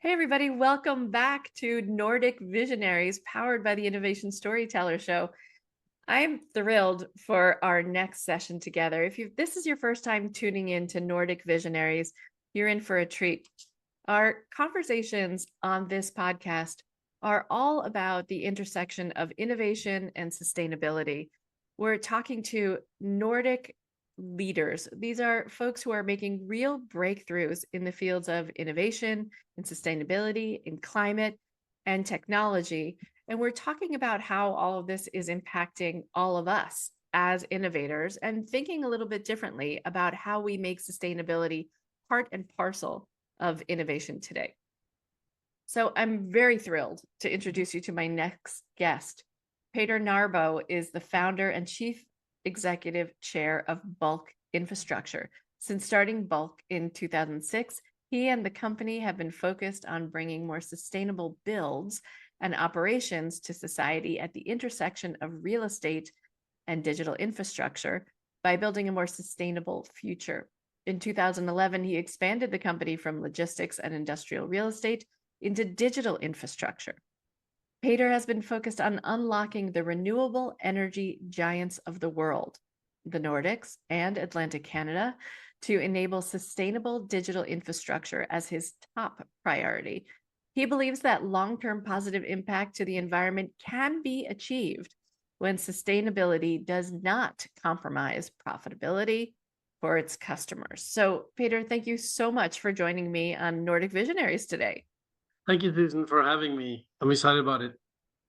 Hey, everybody, welcome back to Nordic Visionaries, powered by the Innovation Storyteller Show. I am thrilled for our next session together. If this is your first time tuning in to Nordic Visionaries, you're in for a treat. Our conversations on this podcast are all about the intersection of innovation and sustainability. We're talking to Nordic leaders. These are folks who are making real breakthroughs in the fields of innovation and sustainability, in climate and technology. And we're talking about how all of this is impacting all of us as innovators and thinking a little bit differently about how we make sustainability part and parcel of innovation today. So I'm very thrilled to introduce you to my next guest. Peder Naerboe is the founder and chief executive chair of Bulk Infrastructure. Since starting Bulk in 2006, he and the company have been focused on bringing more sustainable builds and operations to society at the intersection of real estate and digital infrastructure by building a more sustainable future. In 2011, he expanded the company from logistics and industrial real estate into digital infrastructure. Peder has been focused on unlocking the renewable energy giants of the world, the Nordics and Atlantic Canada, to enable sustainable digital infrastructure as his top priority. He believes that long-term positive impact to the environment can be achieved when sustainability does not compromise profitability for its customers. So, Peder, thank you so much for joining me on Nordic Visionaries today. Thank you, Susan, for having me. I'm excited about it.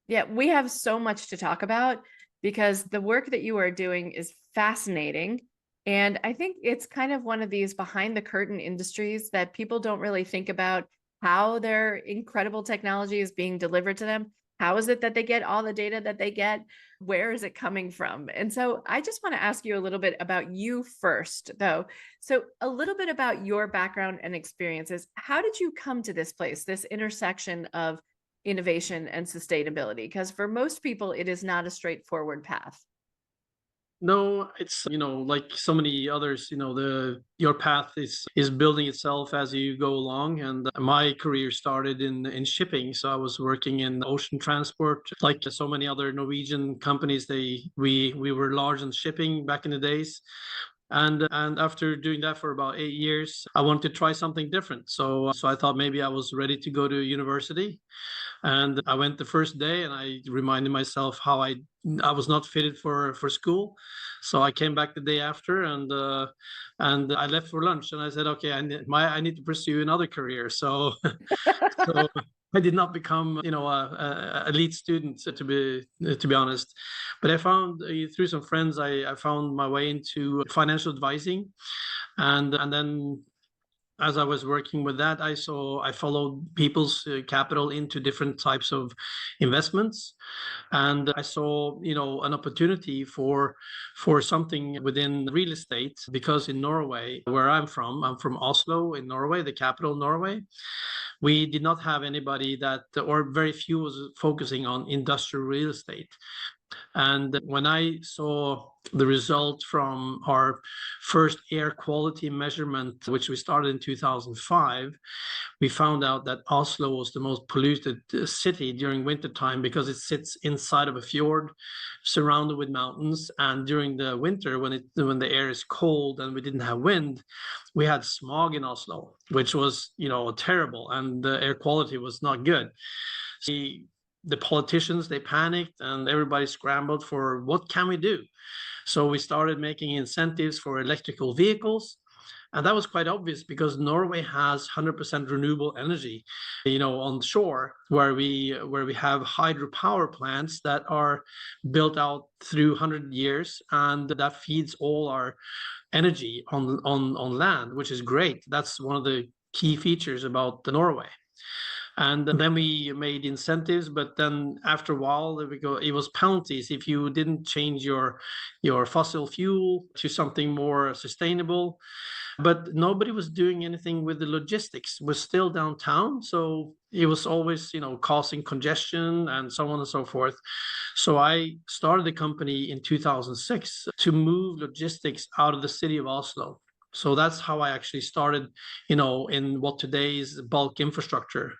Yeah, we have so much to talk about because the work that you are doing is fascinating. And I think it's kind of one of these behind the curtain industries that people don't really think about how their incredible technology is being delivered to them. How is it that they get all the data that they get? Where is it coming from? And so I just want to ask you a little bit about you first, though. So a little bit about your background and experiences. How did you come to this place, this intersection of innovation and sustainability? Because for most people, it is not a straightforward path. No, it's like so many others, your path is building itself as you go along. And my career started in shipping, so I was working in ocean transport, like so many other Norwegian companies. We were large in shipping back in the days. And after doing that for about 8 years, I wanted to try something different. So I thought maybe I was ready to go to university. And I went the first day, and I reminded myself how I was not fitted for school. So I came back the day after, and I left for lunch. And I said, okay, I need to pursue another career. So I did not become, a elite student, to be honest. But I found through some friends, I found my way into financial advising, and then as I was working with that, I followed people's capital into different types of investments, and I saw an opportunity for something within real estate, because in Norway, where I'm from Oslo in Norway, the capital of Norway. We did not have anybody that, or very few, was focusing on industrial real estate. And when I saw the result from our first air quality measurement, which we started in 2005, we found out that Oslo was the most polluted city during wintertime because it sits inside of a fjord surrounded with mountains. And during the winter, when the air is cold and we didn't have wind, we had smog in Oslo, which was, terrible, and the air quality was not good. The politicians, they panicked, and everybody scrambled for what can we do. So we started making incentives for electrical vehicles, and that was quite obvious because Norway has 100% renewable energy, on shore, where we have hydropower plants that are built out through 100 years, and that feeds all our energy on land, which is great. That's one of the key features about the Norway. And then we made incentives, but then after a while, it was penalties if you didn't change your fossil fuel to something more sustainable. But nobody was doing anything with the logistics. We're still downtown, so it was always, causing congestion and so on and so forth. So I started the company in 2006 to move logistics out of the city of Oslo. So that's how I actually started, in what today is bulk infrastructure.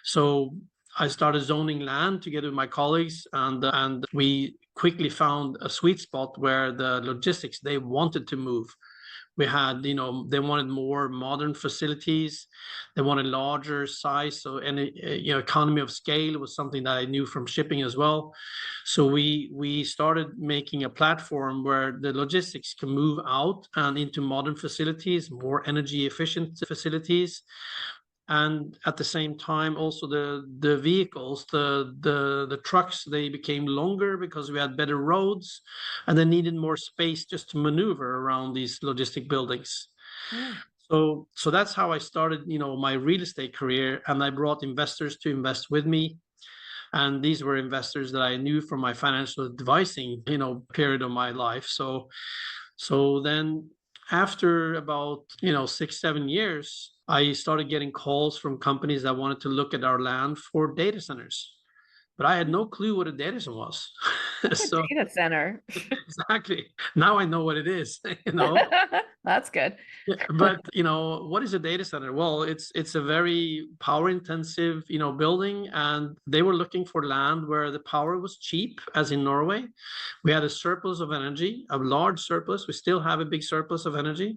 So I started zoning land together with my colleagues, and we quickly found a sweet spot where the logistics they wanted to move. We had, they wanted more modern facilities, they wanted larger size. So, and economy of scale was something that I knew from shipping as well. So we started making a platform where the logistics can move out and into modern facilities, more energy efficient facilities, and at the same time also the vehicles, the trucks, they became longer because we had better roads, and they needed more space just to maneuver around these logistic buildings. Yeah. So that's how I started, my real estate career, and I brought investors to invest with me. And these were investors that I knew from my financial advising, period of my life. So then after about, 6, 7 years, I started getting calls from companies that wanted to look at our land for data centers. But I had no clue what a data center was. What's a So data center? exactly. Now I know what it is, That's good. Yeah, but what is a data center? Well, it's a very power intensive, building, and they were looking for land where the power was cheap, as in Norway. We had a surplus of energy, a large surplus. We still have a big surplus of energy,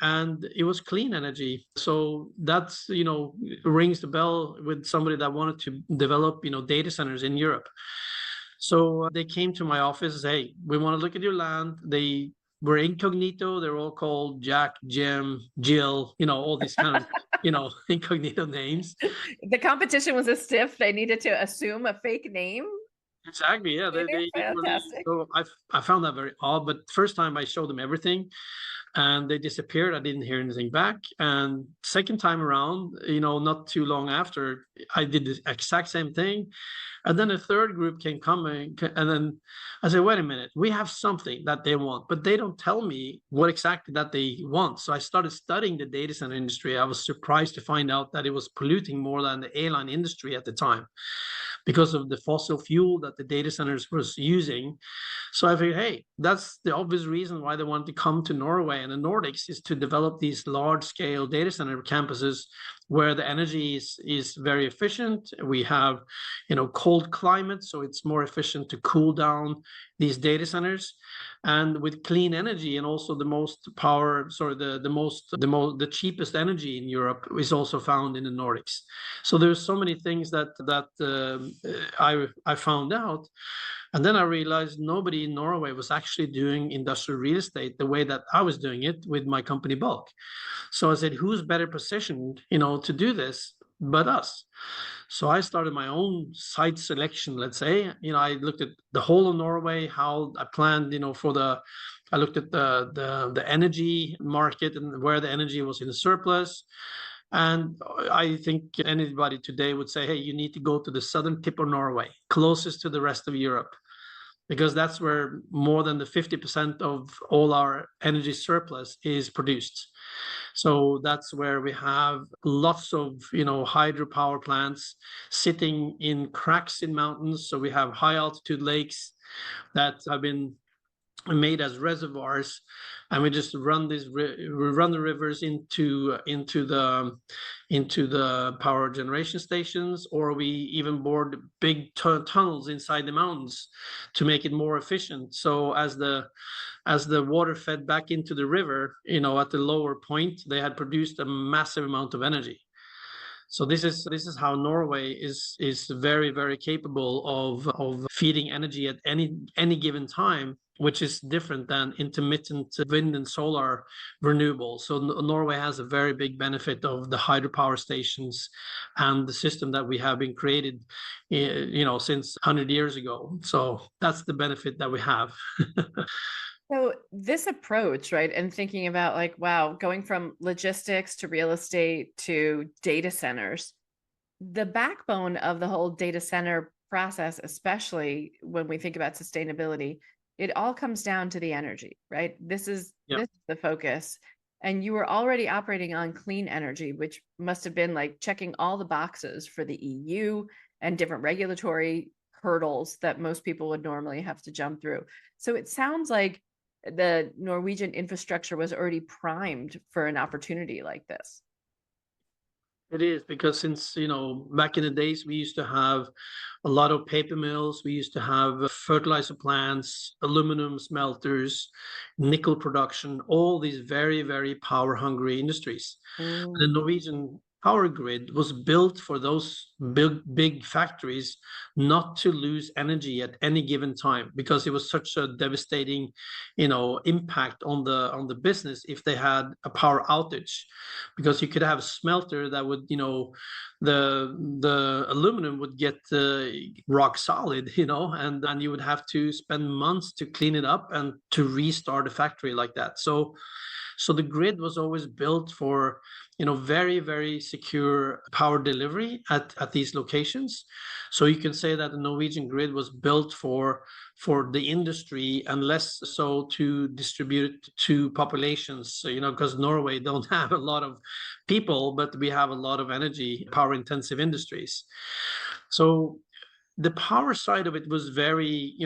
and it was clean energy. So that's, rings the bell with somebody that wanted to develop, data centers in Europe. So they came to my office and say, hey, we want to look at your land. They were incognito. They're all called Jack, Jim, Jill, all these kind of, incognito names. The competition was a stiff. They needed to assume a fake name. Exactly. Yeah. They really, Fantastic. so I found that very odd. But first time I showed them everything, and they disappeared. I didn't hear anything back. And second time around, not too long after, I did the exact same thing. And then a third group came coming, and then I said, wait a minute, we have something that they want, but they don't tell me what exactly that they want. So I started studying the data center industry. I was surprised to find out that it was polluting more than the airline industry at the time because of the fossil fuel that the data centers was using. So I figured, hey, that's the obvious reason why they wanted to come to Norway and the Nordics, is to develop these large scale data center campuses where the energy is very efficient. We have, cold climate, so it's more efficient to cool down these data centers, and with clean energy, and also the most power, sorry, the cheapest energy in Europe is also found in the Nordics. So there's so many things that I found out. And then I realized nobody in Norway was actually doing industrial real estate the way that I was doing it with my company Bulk. So I said, who's better positioned, to do this but us? So I started my own site selection, let's say. I looked at the whole of Norway, how I planned, I looked at the energy market and where the energy was in surplus. And I think anybody today would say, hey, you need to go to the southern tip of Norway, closest to the rest of Europe, because that's where more than the 50% of all our energy surplus is produced. So that's where we have lots of, hydropower plants sitting in cracks in mountains. So we have high altitude lakes that have been made as reservoirs, and we just run we run the rivers into the power generation stations, or we even bored big tunnels inside the mountains to make it more efficient. So as the water fed back into the river, at the lower point, they had produced a massive amount of energy. So this is how Norway is very, very capable of feeding energy at any given time, which is different than intermittent wind and solar renewables. So Norway has a very big benefit of the hydropower stations and the system that we have been created, since 100 years ago. So that's the benefit that we have. So this approach, right, and thinking about like, wow, going from logistics to real estate to data centers, the backbone of the whole data center process, especially when we think about sustainability, it all comes down to the energy, right? This is the focus. And you were already operating on clean energy, which must have been like checking all the boxes for the EU and different regulatory hurdles that most people would normally have to jump through. So it sounds like the Norwegian infrastructure was already primed for an opportunity like this. It is because since, back in the days, we used to have a lot of paper mills, we used to have fertilizer plants, aluminum smelters, nickel production, all these very, very power hungry industries. The Mm. Norwegian power grid was built for those big factories not to lose energy at any given time, because it was such a devastating, impact on the business if they had a power outage. Because you could have a smelter that would, the aluminum would get rock solid, and you would have to spend months to clean it up and to restart a factory like that. So the grid was always built for, very, very secure power delivery at these locations. So you can say that the Norwegian grid was built for the industry and less so to distribute it to populations, because Norway don't have a lot of people, but we have a lot of energy, power intensive industries. So the power side of it was very,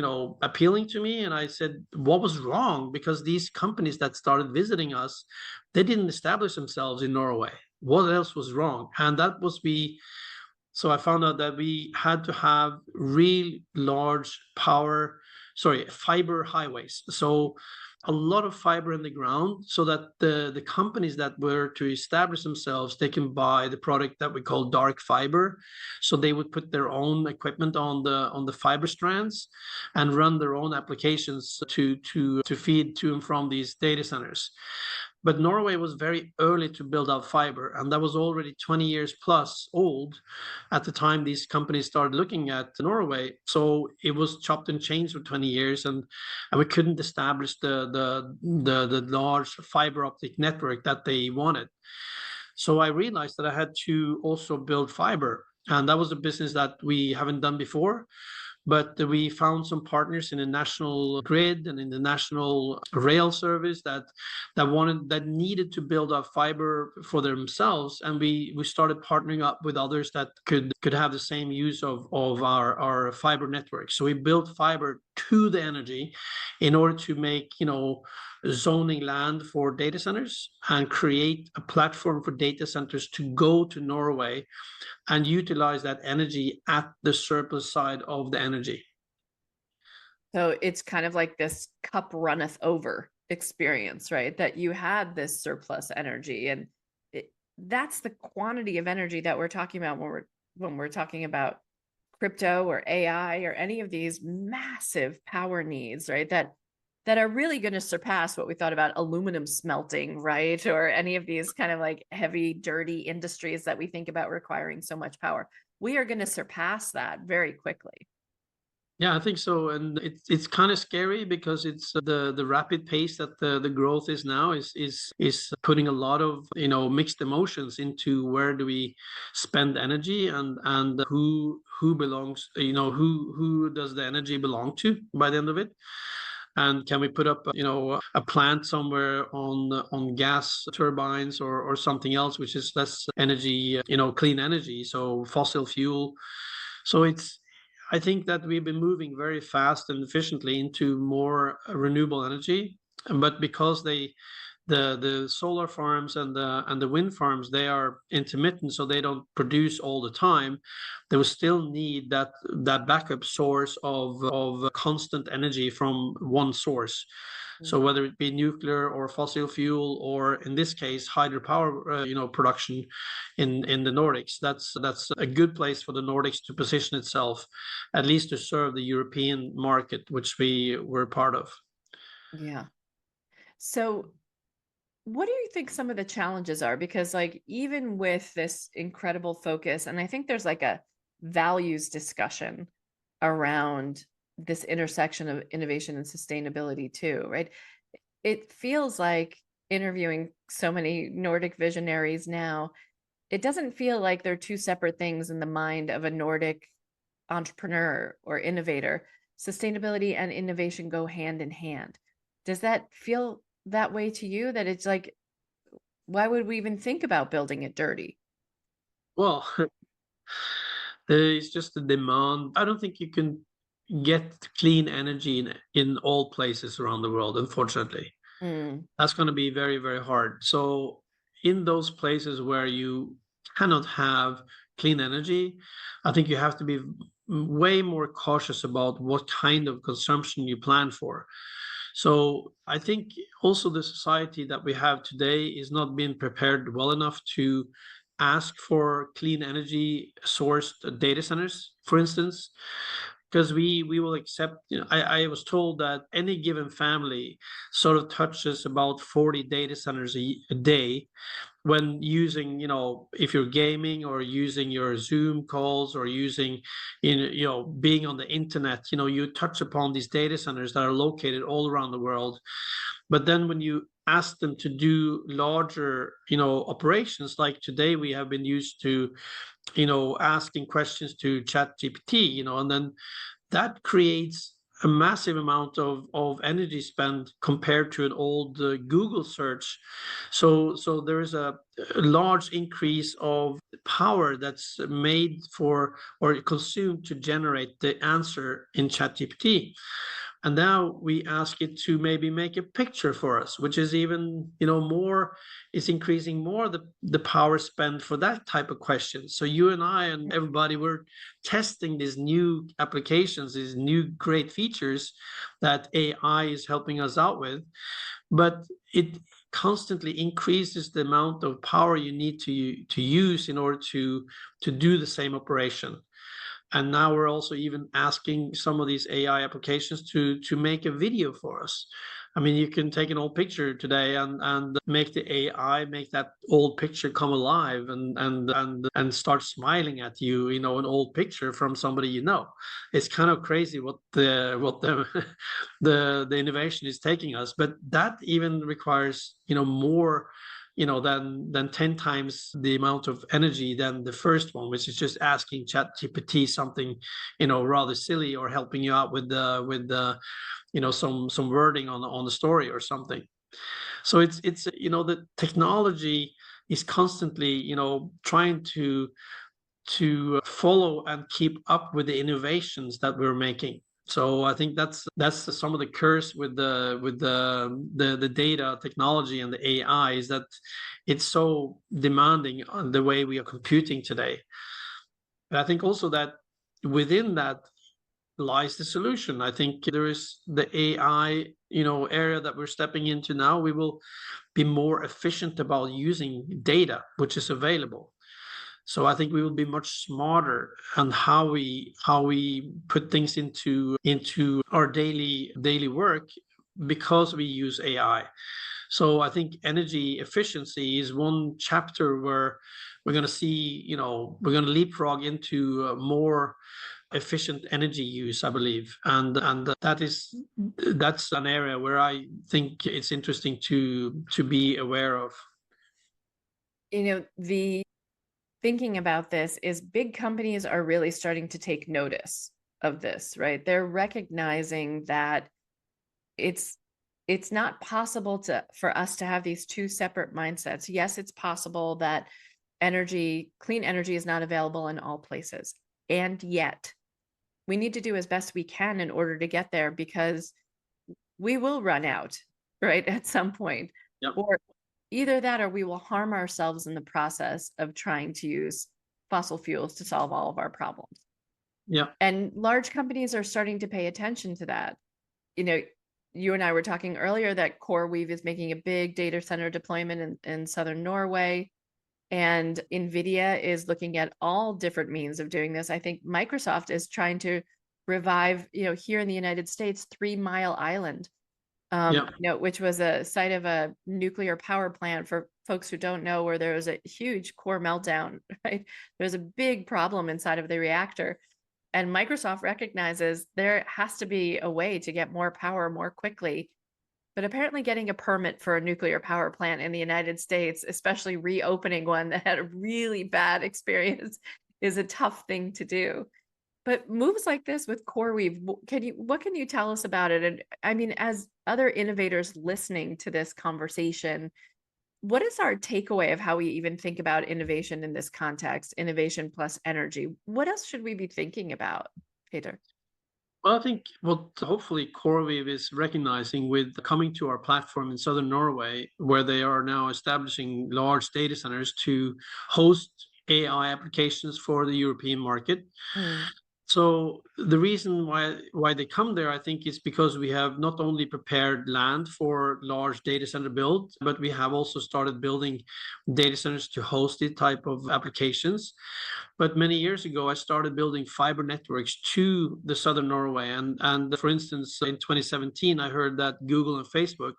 appealing to me. And I said, what was wrong? Because these companies that started visiting us, they didn't establish themselves in Norway. What else was wrong? And that was so I found out that we had to have real large fiber highways. So a lot of fiber in the ground, so that the companies that were to establish themselves, they can buy the product that we call dark fiber. So they would put their own equipment on the fiber strands and run their own applications to feed to and from these data centers. But Norway was very early to build out fiber, and that was already 20 years plus old at the time these companies started looking at Norway. So it was chopped and changed for 20 years, and we couldn't establish the large fiber optic network that they wanted. So I realized that I had to also build fiber, and that was a business that we haven't done before. But we found some partners in the national grid and in the national rail service that needed to build up fiber for themselves, and we started partnering up with others that could have the same use of our fiber network. So we built fiber to the energy in order to make, zoning land for data centers and create a platform for data centers to go to Norway and utilize that energy at the surplus side of the energy. So it's kind of like this cup runneth over experience, right? That you had this surplus energy, and that's the quantity of energy that we're talking about when we're talking about crypto or AI or any of these massive power needs, right? That are really going to surpass what we thought about aluminum smelting, right? Or any of these kind of like heavy, dirty industries that we think about requiring so much power. We are going to surpass that very quickly. Yeah, I think so, and it's kind of scary because it's the rapid pace that the growth is now is putting a lot of, mixed emotions into where do we spend energy, and who belongs, who does the energy belong to by the end of it. And can we put up, a plant somewhere on gas turbines or something else, which is less energy, clean energy, so fossil fuel. So I think that we've been moving very fast and efficiently into more renewable energy, but because the solar farms and the wind farms, they are intermittent, so they don't produce all the time. They will still need that backup source of constant energy from one source. So whether it be nuclear or fossil fuel, or in this case hydropower, production in the Nordics, that's a good place for the Nordics to position itself, at least to serve the European market, which we were part of. Yeah. So what do you think some of the challenges are? Because like even with this incredible focus, and I think there's like a values discussion around this intersection of innovation and sustainability too, right? It feels like interviewing so many Nordic visionaries now, it doesn't feel like they're two separate things in the mind of a Nordic entrepreneur or innovator. Sustainability and innovation go hand in hand. Does that feel that way to you, that it's like, why would we even think about building it dirty? Well, it's just the demand. I don't think you can get clean energy in all places around the world, unfortunately. Mm. That's going to be very, very hard. So in those places where you cannot have clean energy, I think you have to be way more cautious about what kind of consumption you plan for. So I think also the society that we have today is not being prepared well enough to ask for clean energy sourced data centers, for instance, because we will accept, I was told that any given family sort of touches about 40 data centers a day when using, if you're gaming or using your Zoom calls or using, being on the internet, you touch upon these data centers that are located all around the world. But then when you ask them to do larger, operations, like today we have been used to, asking questions to chat gpt, and then that creates a massive amount of energy spent compared to an old Google search. So there is a large increase of power that's made for or consumed to generate the answer in ChatGPT. And now we ask it to maybe make a picture for us, which is even, more, is increasing more the power spent for that type of question. So you and I and everybody were testing these new applications, these new great features that AI is helping us out with, but it constantly increases the amount of power you need to use in order to do the same operation. And now we're also even asking some of these AI applications to make a video for us. I mean, you can take an old picture today and make the AI make that old picture come alive and start smiling at you, an old picture from somebody you know. It's kind of crazy what the the innovation is taking us, but that even requires, more, than 10 times the amount of energy than the first one, which is just asking chat gpt something, rather silly, or helping you out with the some wording on the story or something. So it's the technology is constantly, trying to follow and keep up with the innovations that we're making. So I think that's some of the curse with the data technology and the AI, is that it's so demanding on the way we are computing today. But I think also that within that lies the solution. I think there is the AI, area that we're stepping into now. We will be more efficient about using data which is available. So I think we will be much smarter on how we put things into our daily work, because we use AI. So I think energy efficiency is one chapter where we're going to see, we're going to leapfrog into more efficient energy use, I believe, and that's an area where I think it's interesting to be aware of. The thinking about this is big companies are really starting to take notice of this, right? They're recognizing that it's not possible for us to have these two separate mindsets. Yes, it's possible that clean energy is not available in all places. And yet we need to do as best we can in order to get there, because we will run out, right, at some point. Yep. Or either that, or we will harm ourselves in the process of trying to use fossil fuels to solve all of our problems. Yeah. And large companies are starting to pay attention to that. You and I were talking earlier that CoreWeave is making a big data center deployment in southern Norway. And NVIDIA is looking at all different means of doing this. I think Microsoft is trying to revive, here in the United States, 3 Mile Island, which was a site of a nuclear power plant, for folks who don't know, where there was a huge core meltdown, right? There's a big problem inside of the reactor. And Microsoft recognizes there has to be a way to get more power more quickly. But apparently getting a permit for a nuclear power plant in the United States, especially reopening one that had a really bad experience, is a tough thing to do. But moves like this with CoreWeave, what can you tell us about it? And I mean, as other innovators listening to this conversation, what is our takeaway of how we even think about innovation in this context, innovation plus energy? What else should we be thinking about, Peder? Well, I think what hopefully CoreWeave is recognizing with coming to our platform in southern Norway, where they are now establishing large data centers to host AI applications for the European market. Mm, So the reason why they come there, I think, is because we have not only prepared land for large data center build, but we have also started building data centers to host the type of applications. But many years ago, I started building fiber networks to the southern Norway. And for instance, in 2017, I heard that Google and Facebook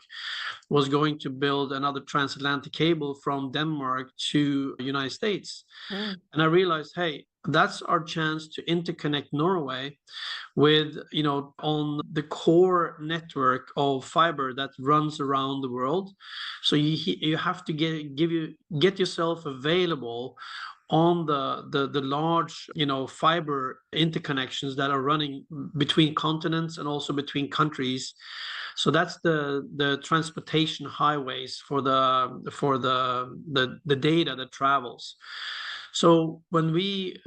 was going to build another transatlantic cable from Denmark to United States. mm, And I realized, hey, that's our chance to interconnect Norway with, on the core network of fiber that runs around the world. So you have to get yourself available on the large fiber interconnections that are running between continents and also between countries. So that's the transportation highways for the data that travels. So we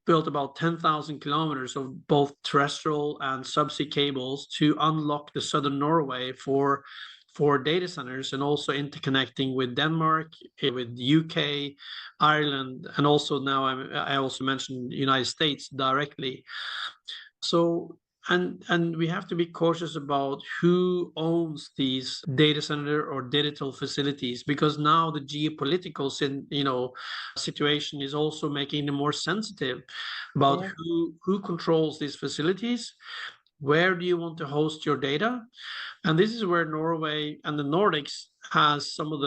built about 10,000 kilometers of both terrestrial and subsea cables to unlock the southern Norway for data centers, and also interconnecting with Denmark, with UK, Ireland, and also now I also mentioned United States directly. So and we have to be cautious about who owns these data center or digital facilities, because now the geopolitical situation is also making them more sensitive about yeah. who controls these facilities. Where do you want to host your data? And this is where Norway and the Nordics has some of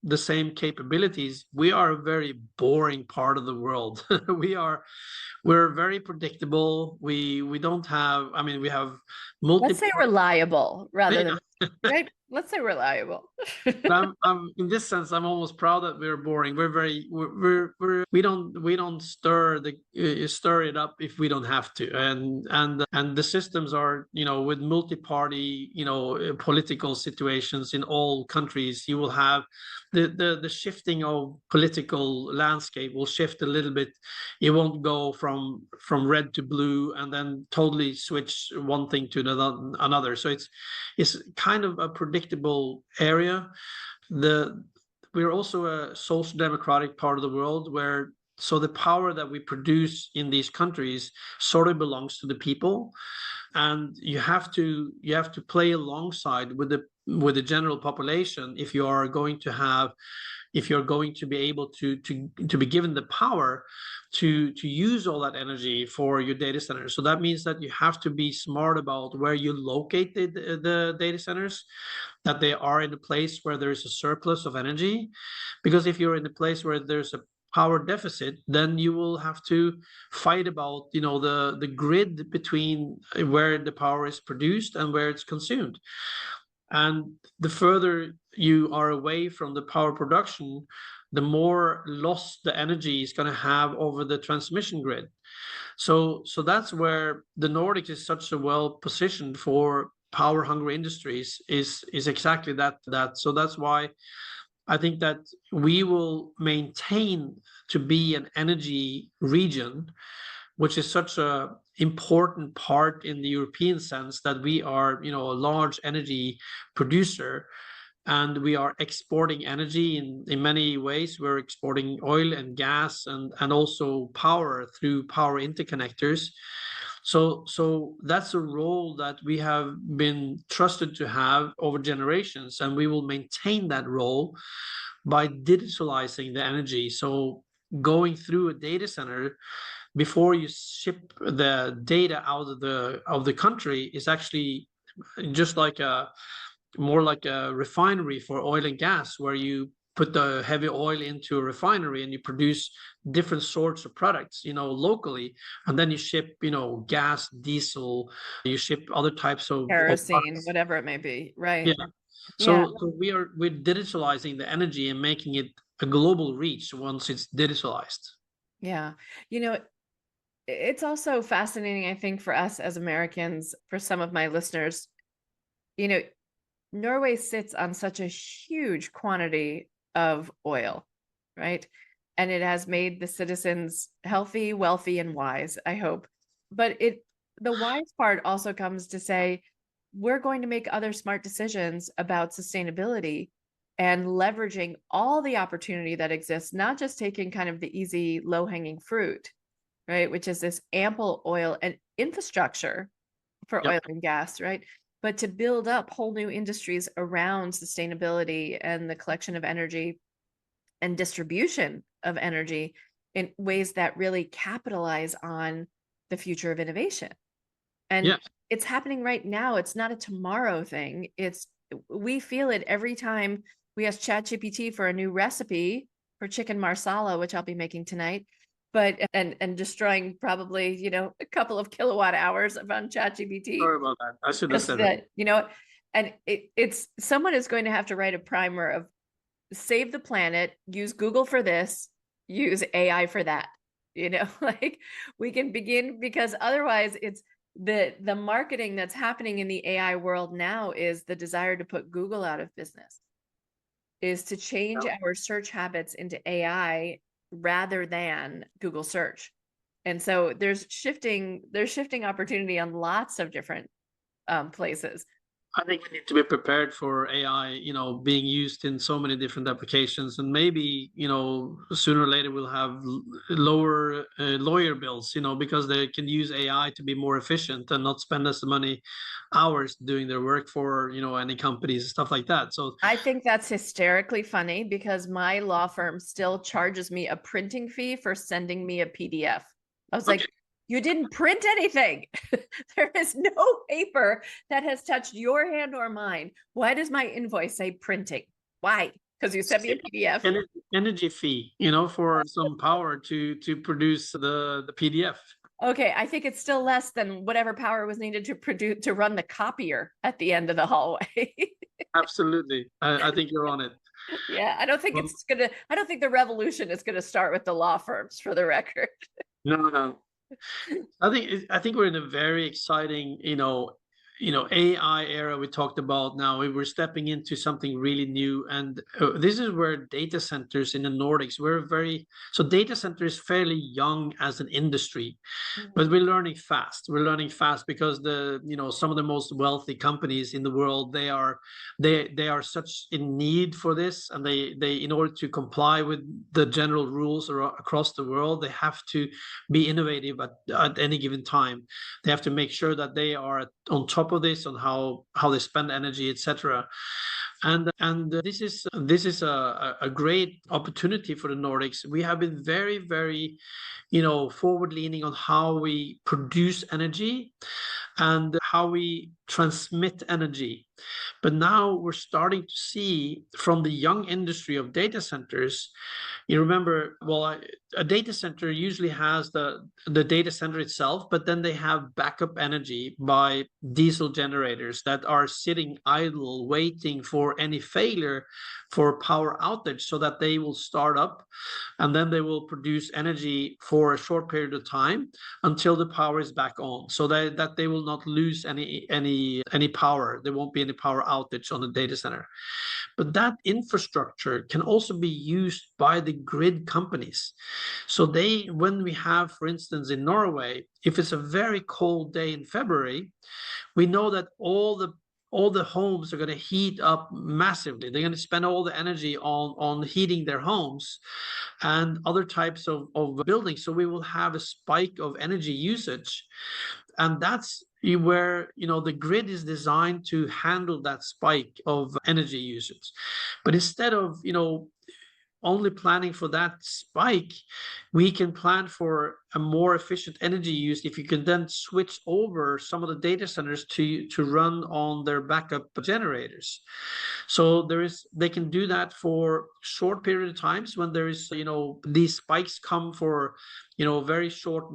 the same capabilities. We are a very boring part of the world. We're very predictable. We don't have, I mean, we have Let's say multi-part. reliable rather Yeah. than right. Let's say reliable. I'm in this sense, I'm almost proud that we're boring. We're very, we don't stir it up if we don't have to. And the systems are, with multi-party, political situations in all countries. You will have the shifting of political landscape will shift a little bit. It won't go from red to blue and then totally switch one thing to another. So it's kind of a predictable area. We're also a social democratic part of the world, where so the power that we produce in these countries sort of belongs to the people, and you have to play alongside with the general population if you're going to be able to be given the power to use all that energy for your data centers. So that means that you have to be smart about where you locate the data centers, that they are in a place where there's a surplus of energy. Because if you're in a place where there's a power deficit, then you will have to fight about the grid between where the power is produced and where it's consumed. And the further you are away from the power production, the more loss the energy is going to have over the transmission grid. So that's where the Nordics is such a well positioned for power hungry industries, is exactly that. So that's why I think that we will maintain to be an energy region, which is such a important part in the European sense, that we are, a large energy producer, and we are exporting energy in many ways. We're exporting oil and gas, and also power through power interconnectors. So that's a role that we have been trusted to have over generations, and we will maintain that role by digitalizing the energy. So going through a data center before you ship the data out of the country is actually just like more like a refinery for oil and gas, where you put the heavy oil into a refinery and you produce different sorts of products, locally, and then you ship, gas, diesel, you ship other types of Kerosene, products. whatever it may be. Right. Yeah. Yeah. So we're digitalizing the energy and making it a global reach once it's digitalized. Yeah. You know, it's also fascinating, I think, for us as Americans, for some of my listeners, you know, Norway sits on such a huge quantity of oil, right? And it has made the citizens healthy, wealthy, and wise, I hope. But the wise part also comes to say, we're going to make other smart decisions about sustainability and leveraging all the opportunity that exists, not just taking kind of the easy, low-hanging fruit, right? Which is this ample oil and infrastructure for Yep. oil and gas, right? But to build up whole new industries around sustainability and the collection of energy and distribution of energy in ways that really capitalize on the future of innovation. And Yeah. it's happening right now. It's not a tomorrow thing. We feel it every time we ask ChatGPT for a new recipe for chicken marsala, which I'll be making tonight. But and destroying probably, a couple of kilowatt hours on ChatGPT. Sorry about that. I should have Just said it. that, and it's someone is going to have to write a primer of save the planet, use Google for this, use AI for that. Like we can begin, because otherwise it's the marketing that's happening in the AI world now is the desire to put Google out of business, is to change our search habits into AI rather than Google search. And so there's shifting opportunity on lots of different places. I think we need to be prepared for AI, being used in so many different applications, and maybe, sooner or later we'll have lower lawyer bills, because they can use AI to be more efficient and not spend as many hours doing their work for, any companies and stuff like that. So I think that's hysterically funny because my law firm still charges me a printing fee for sending me a PDF. I was like, you didn't print anything. There is no paper that has touched your hand or mine. Why does my invoice say printing? Why? Because you sent me a PDF. energy fee, for some power to produce the PDF. Okay, I think it's still less than whatever power was needed to run the copier at the end of the hallway. Absolutely. I think you're on it. Yeah, I don't think the revolution is gonna start with the law firms, for the record. No. I think we're in a very exciting, AI era we talked about now. We're stepping into something really new, and this is where data centers in the Nordics. So data center is fairly young as an industry, but we're learning fast. We're learning fast because some of the most wealthy companies in the world, they are such in need for this, and they in order to comply with the general rules across the world, they have to be innovative at any given time. They have to make sure that they are on top of this, on how they spend energy, etc. And this is a great opportunity for the Nordics. We have been very, very, forward leaning on how we produce energy and how we transmit energy. But now we're starting to see from the young industry of data centers. You remember, well, a data center usually has the data center itself, but then they have backup energy by diesel generators that are sitting idle, waiting for any failure for power outage, so that they will start up, and then they will produce energy for a short period of time until the power is back on, so that they will not lose any power. There won't be any power outage on the data center. But that infrastructure can also be used by the grid companies. So when we have, for instance, in Norway, if it's a very cold day in February, we know that all the homes are going to heat up massively. They're going to spend all the energy on heating their homes and other types of buildings. So we will have a spike of energy usage. And that's where the grid is designed to handle that spike of energy usage. But instead of only planning for that spike, we can plan for a more efficient energy use if you can then switch over some of the data centers to run on their backup generators. So they can do that for short period of times when there is these spikes come for very short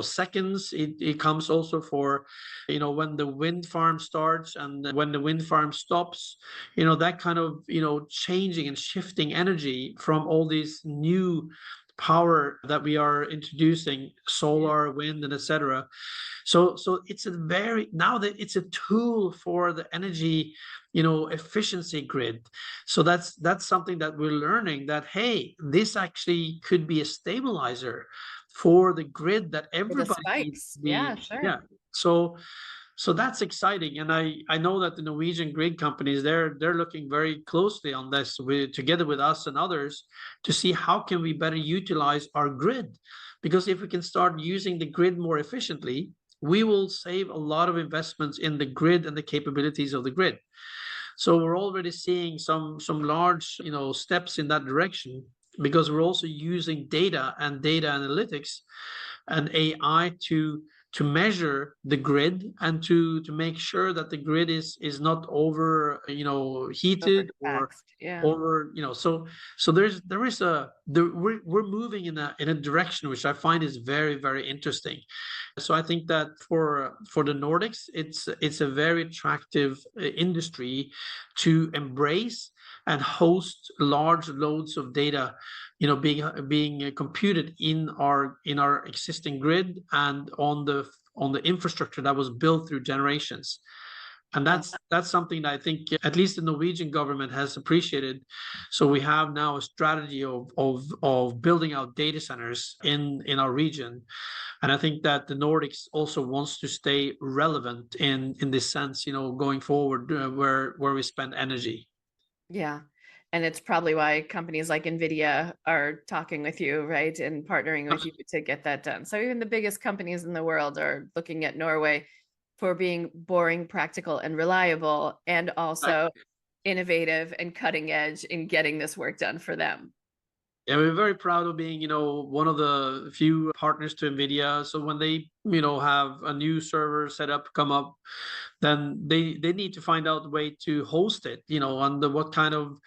seconds. It comes also for when the wind farm starts and when the wind farm stops, that kind of changing and shifting energy from all these new power that we are introducing, solar, wind, and etc. So it's it's a tool for the energy efficiency grid. So that's something that we're learning, that hey, this actually could be a stabilizer for the grid that For the everybody needs spikes. to Yeah, be. sure. Yeah. So that's exciting, and I know that the Norwegian grid companies, they're looking very closely on this together with us and others, to see how can we better utilize our grid, because if we can start using the grid more efficiently, we will save a lot of investments in the grid and the capabilities of the grid. So we're already seeing some large, steps in that direction, because we're also using data and data analytics and AI to measure the grid, and to make sure that the grid is not over, heated, or Overtaxed. Yeah. over, so we're moving in a direction which I find is very, very interesting. So I think that for the Nordics, it's a very attractive industry to embrace and host large loads of data, being computed in our existing grid, and on the infrastructure that was built through generations. And Yeah. that's something that I think at least the Norwegian government has appreciated. So we have now a strategy of building out data centers in our region. And I think that the Nordics also wants to stay relevant in this sense, going forward, where we spend energy. Yeah. And it's probably why companies like NVIDIA are talking with you, right? And partnering with you to get that done. So even the biggest companies in the world are looking at Norway for being boring, practical, and reliable, and also innovative and cutting edge in getting this work done for them. Yeah, we're very proud of being, one of the few partners to NVIDIA. So when they, have a new server set up, come up, then they need to find out a way to host it, and what kind of,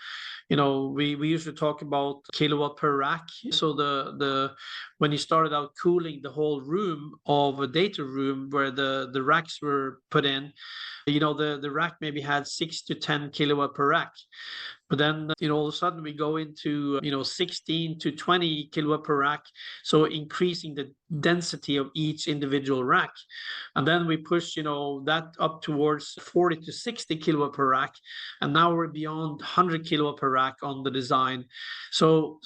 we usually talk about kilowatt per rack. So the when you started out cooling the whole room of a data room where the racks were put in, the rack maybe had 6 to 10 kilowatt per rack. But then, all of a sudden we go into, 16 to 20 kilowatt per rack. So increasing the density of each individual rack. And then we push, that up towards 40 to 60 kilowatt per rack. And now we're beyond 100 kilowatt per rack on the design. So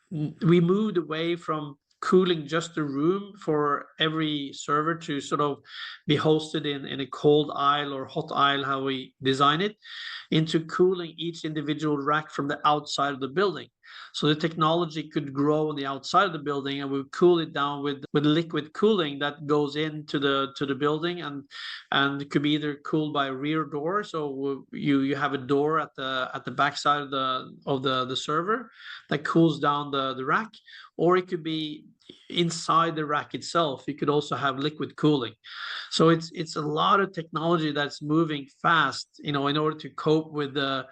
we moved away from cooling just the room for every server to sort of be hosted in a cold aisle or hot aisle, how we design it, into cooling each individual rack from the outside of the building. So the technology could grow on the outside of the building, and we cool it down with liquid cooling that goes into the building, and it could be either cooled by a rear door. So you have a door at the backside of the server that cools down the rack, or it could be inside the rack itself. You could also have liquid cooling. So it's a lot of technology that's moving fast, in order to cope with the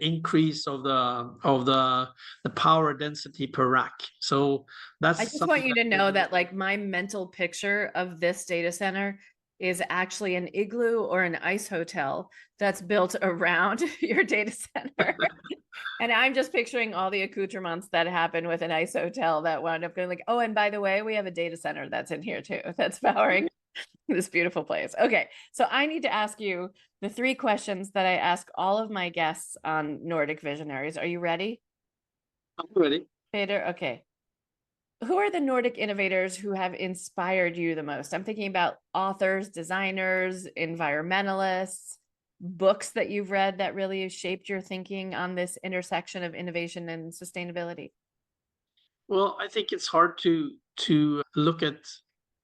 increase of the power density per rack. So I that's just want something you that to know that like my mental picture of this data center is actually an igloo or an ice hotel that's built around your data center. And I'm just picturing all the accoutrements that happen with an ice hotel that wound up going like, oh, and by the way, we have a data center that's in here too, that's powering this beautiful place. Okay, so I need to ask you the 3 questions that I ask all of my guests on Nordic Visionaries. Are you ready, I'm ready. Peter? Okay. Who are the Nordic innovators who have inspired you the most? I'm thinking about authors, designers, environmentalists, books that you've read that really shaped your thinking on this intersection of innovation and sustainability. Well, I think it's hard to look at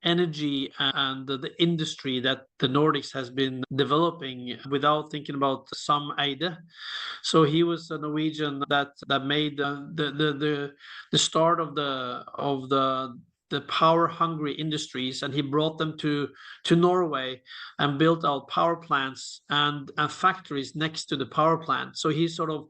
energy and the industry that the Nordics has been developing without thinking about Sam Eide. So he was a Norwegian that made the start of the power hungry industries, and he brought them to Norway and built out power plants and factories next to the power plant. So he sort of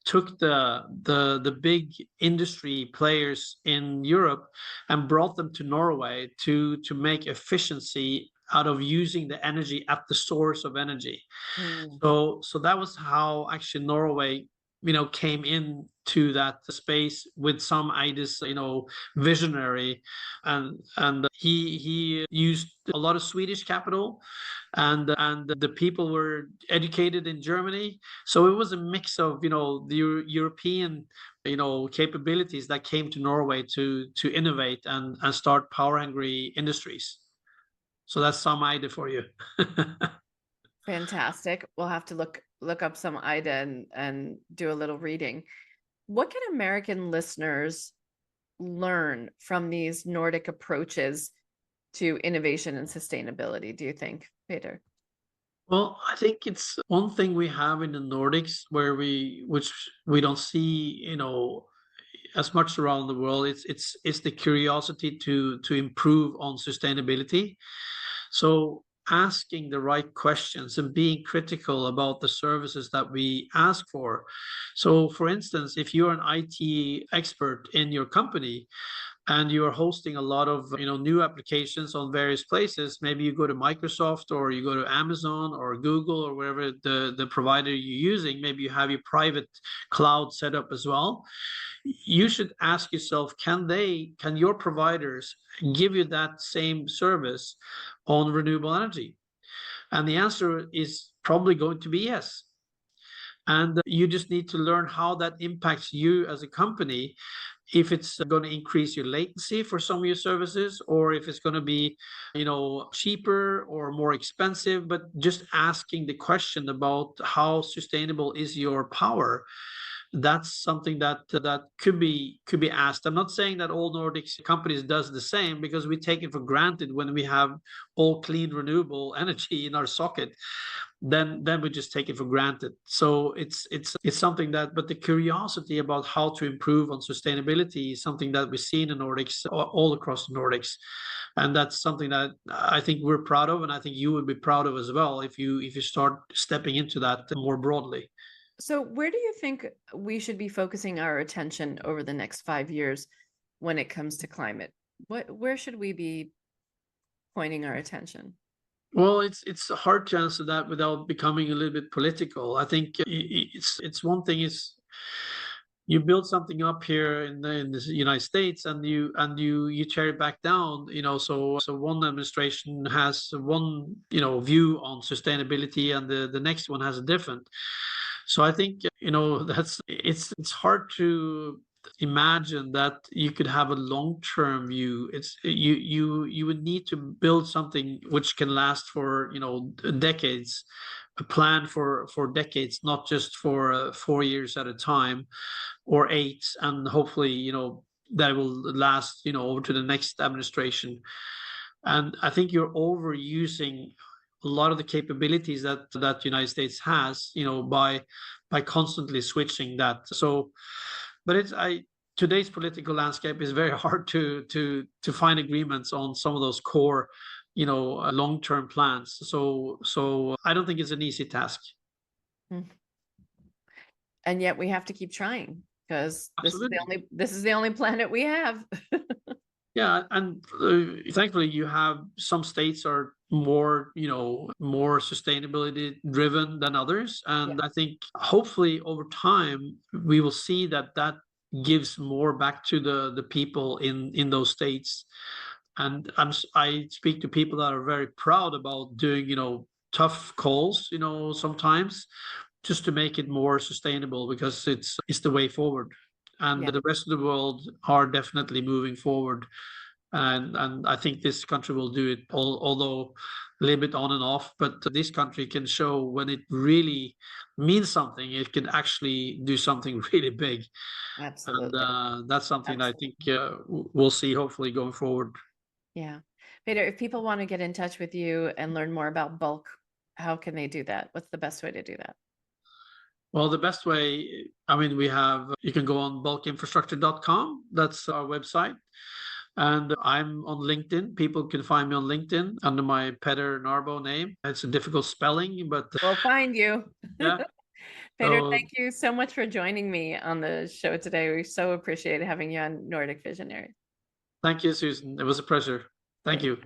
took the big industry players in Europe and brought them to Norway to make efficiency out of using the energy at the source of energy. Mm. So that was how actually Norway came into that space with some ideas, visionary, and he used a lot of Swedish capital, and the people were educated in Germany, so it was a mix of the European capabilities that came to Norway to innovate and start power hungry industries. So that's some idea for you. Fantastic. We'll have to look up some IDA and do a little reading. What can American listeners learn from these Nordic approaches to innovation and sustainability, do you think, Peter? Well, I think it's one thing we have in the Nordics which we don't see, as much around the world. It's the curiosity to improve on sustainability. So asking the right questions and being critical about the services that we ask for. So for instance, if you're an IT expert in your company and you are hosting a lot of new applications on various places, maybe you go to Microsoft or you go to Amazon or Google or wherever the provider you're using, maybe you have your private cloud set up as well. You should ask yourself, can your providers give you that same service on renewable energy? And the answer is probably going to be yes. And you just need to learn how that impacts you as a company, if it's going to increase your latency for some of your services, or if it's going to be cheaper or more expensive. But just asking the question about how sustainable is your power, that's something that could be asked. I'm not saying that all Nordic companies does the same, because we take it for granted when we have all clean renewable energy in our socket. Then we just take it for granted. So it's something that, but the curiosity about how to improve on sustainability is something that we see in the Nordics, all across the Nordics, and that's something that I think we're proud of, and I think you would be proud of as well if you start stepping into that more broadly. So where do you think we should be focusing our attention over the next 5 years when it comes to climate? Where should we be pointing our attention? Well, it's hard to answer that without becoming a little bit political. I think it's one thing is you build something up here in the United States, and you tear it back down. So one administration has one view on sustainability, and the next one has a different. So I think that's it's hard to imagine that you could have a long-term view. It's you would need to build something which can last for decades, a plan for decades, not just for 4 years at a time or 8, and hopefully that will last over to the next administration. And I think you're overusing a lot of the capabilities that United States has, by constantly switching that. So, but today's political landscape is very hard to find agreements on some of those core, long-term plans. So I don't think it's an easy task. And yet we have to keep trying, because Absolutely. this is the only planet we have. Yeah, and thankfully you have some states are more sustainability driven than others, Yeah. and I think hopefully over time we will see that gives more back to the people in those states. And I speak to people that are very proud about doing tough calls sometimes, just to make it more sustainable, because it's the way forward. And Yeah. the rest of the world are definitely moving forward, and I think this country will do it, although a little bit on and off. But this country can show when it really means something, it can actually do something really big. Absolutely. And that's something I Absolutely. think we'll see hopefully going forward. Yeah. Peter, if people want to get in touch with you and learn more about bulk, how can they do that? What's the best way to do that? Well, the best way, I mean, you can go on bulkinfrastructure.com. That's our website. And I'm on LinkedIn. People can find me on LinkedIn under my Peder Naerboe name. It's a difficult spelling, but We'll find you. yeah. Peter, So thank you so much for joining me on the show today. We so appreciate having you on Nordic Visionaries. thank you, Susan. It was a pleasure. Thank you.